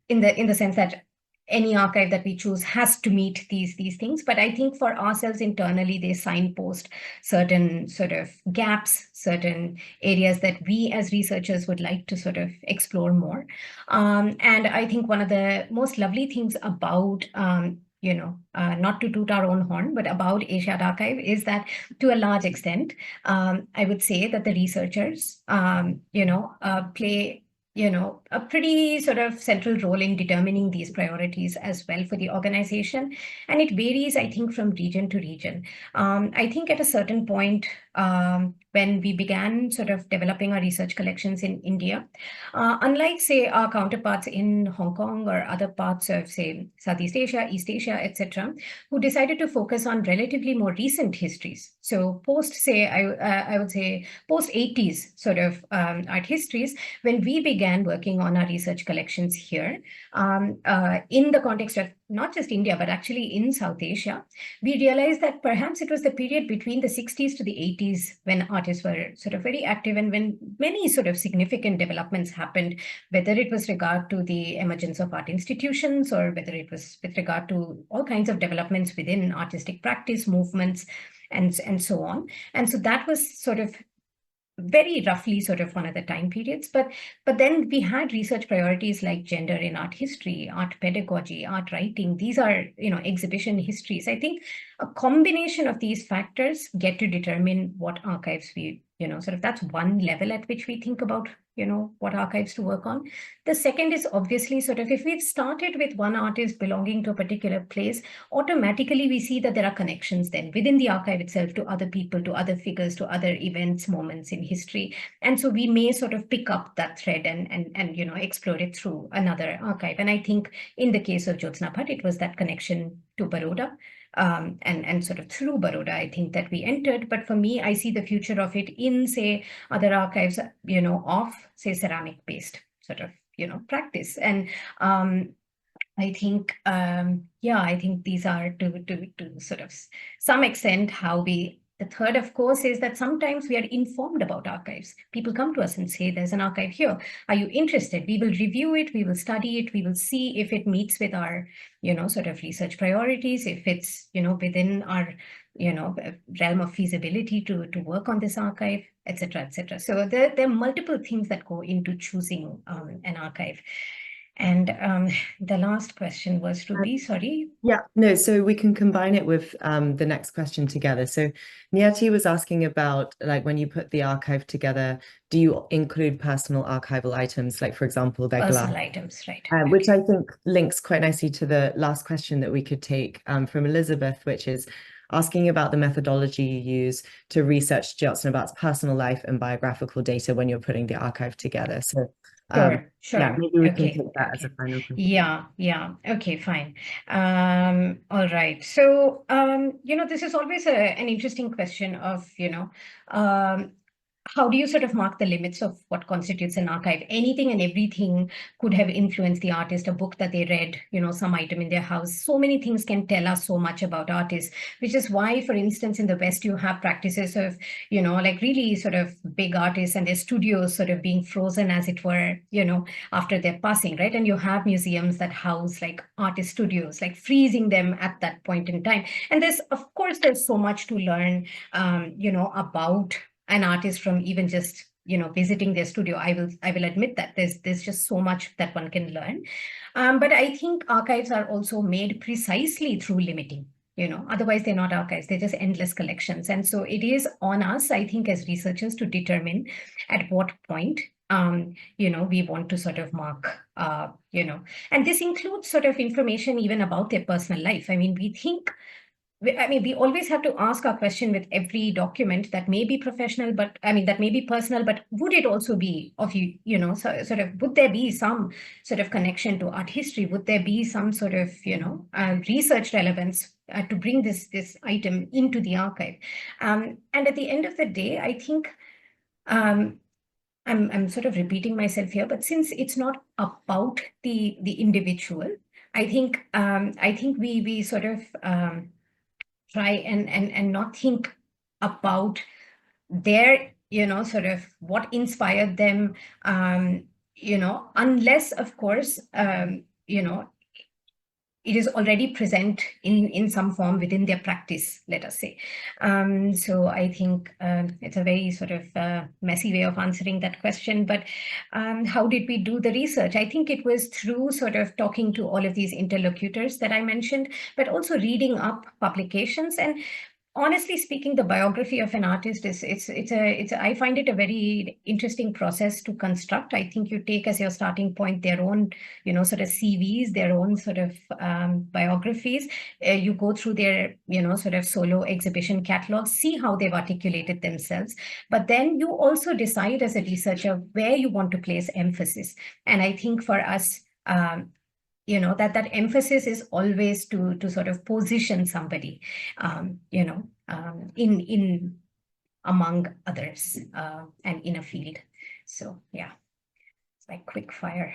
in the sense that any archive that we choose has to meet these things. But I think for ourselves internally, they signpost certain sort of gaps, certain areas that we as researchers would like to sort of explore more. And I think one of the most lovely things about not to toot our own horn, but about Asiad Archive is that to a large extent, I would say that the researchers, play a pretty sort of central role in determining these priorities as well for the organization. And it varies, I think, from region to region. I think at a certain point, when we began sort of developing our research collections in India, unlike, say, our counterparts in Hong Kong or other parts of, say, Southeast Asia, East Asia, etc., who decided to focus on relatively more recent histories. So post, say, I would say, post 80s sort of art histories, when we began working on our research collections here, in the context of not just India, but actually in South Asia, we realized that perhaps it was the period between the 60s to the 80s when artists were sort of very active and when many sort of significant developments happened, whether it was regard to the emergence of art institutions or whether it was with regard to all kinds of developments within artistic practice, movements, and so on. And so that was sort of very roughly sort of one of the time periods. But then we had research priorities like gender in art history, art pedagogy, art writing. These are, exhibition histories. I think a combination of these factors get to determine what archives we, sort of, that's one level at which we think about, what archives to work on. The second is obviously sort of, if we've started with one artist belonging to a particular place, automatically we see that there are connections then within the archive itself to other people, to other figures, to other events, moments in history. And so we may sort of pick up that thread and explore it through another archive. And I think in the case of Jyotsna Bhatt, it was that connection to Baroda. And sort of through Baroda, I think that we entered. But for me, I see the future of it in, say, other archives, of, say, ceramic-based sort of, practice. And I think, I think these are to sort of some extent how we. The third, of course, is that sometimes we are informed about archives. People come to us and say, there's an archive here. Are you interested? We will review it. We will study it. We will see if it meets with our, sort of research priorities, if it's, within our, realm of feasibility to work on this archive, et cetera, et cetera. So there are multiple things that go into choosing an archive. And the last question was, Ruby, sorry. Yeah, no, so we can combine it with the next question together. So Niyati was asking about, like, when you put the archive together, do you include personal archival items, like, for example, their Personal glass? items, right. Which I think links quite nicely to the last question that we could take from Elizabeth, which is asking about the methodology you use to research Jyotsna Bhatt's personal life and biographical data when you're putting the archive together. So Sure. yeah, maybe we can take that as a final question. Yeah. Okay, fine. All right. So, this is always an interesting question of, how do you sort of mark the limits of what constitutes an archive? Anything and everything could have influenced the artist, a book that they read, some item in their house. So many things can tell us so much about artists, which is why, for instance, in the West, you have practices of, like really sort of big artists and their studios sort of being frozen, as it were, after their passing, right? And you have museums that house like artist studios, like freezing them at that point in time. And of course, there's so much to learn, about an artist from even just visiting their studio. I will admit that there's just so much that one can learn, but I think archives are also made precisely through limiting. Otherwise they're not archives, they're just endless collections. And so it is on us, I think, as researchers to determine at what point we want to sort of mark, and this includes sort of information even about their personal life. I mean, we always have to ask our question with every document that may be professional, but that may be personal, but would it also be of sort of, would there be some sort of connection to art history? Would there be some sort of, research relevance to bring this item into the archive? And at the end of the day, I think, I'm sort of repeating myself here, but since it's not about the individual, I think we sort of try and not think about their, sort of what inspired them, unless, of course, it is already present in some form within their practice, let us say. So I think it's a very sort of messy way of answering that question. But how did we do the research? I think it was through sort of talking to all of these interlocutors that I mentioned, but also reading up publications. And honestly speaking, the biography of an artist I find it a very interesting process to construct. I think you take as your starting point their own, sort of CVs, their own sort of biographies. You go through their, sort of solo exhibition catalogs, see how they've articulated themselves. But then you also decide as a researcher where you want to place emphasis. And I think for us, that emphasis is always to sort of position somebody, in among others, and in a field. So yeah, it's like quick fire.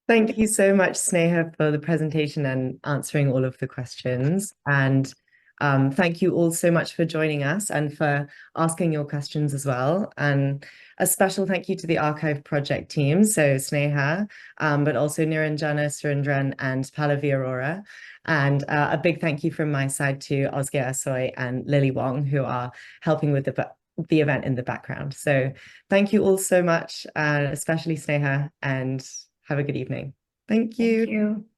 Thank you so much, Sneha, for the presentation and answering all of the questions. And thank you all so much for joining us and for asking your questions as well. And a special thank you to the Archive Project team, so Sneha, but also Niranjana, Surendran, and Pallavi Aurora. And a big thank you from my side to Osgear Asoy and Lily Wong, who are helping with the event in the background. So thank you all so much, especially Sneha, and have a good evening. Thank you. Thank you.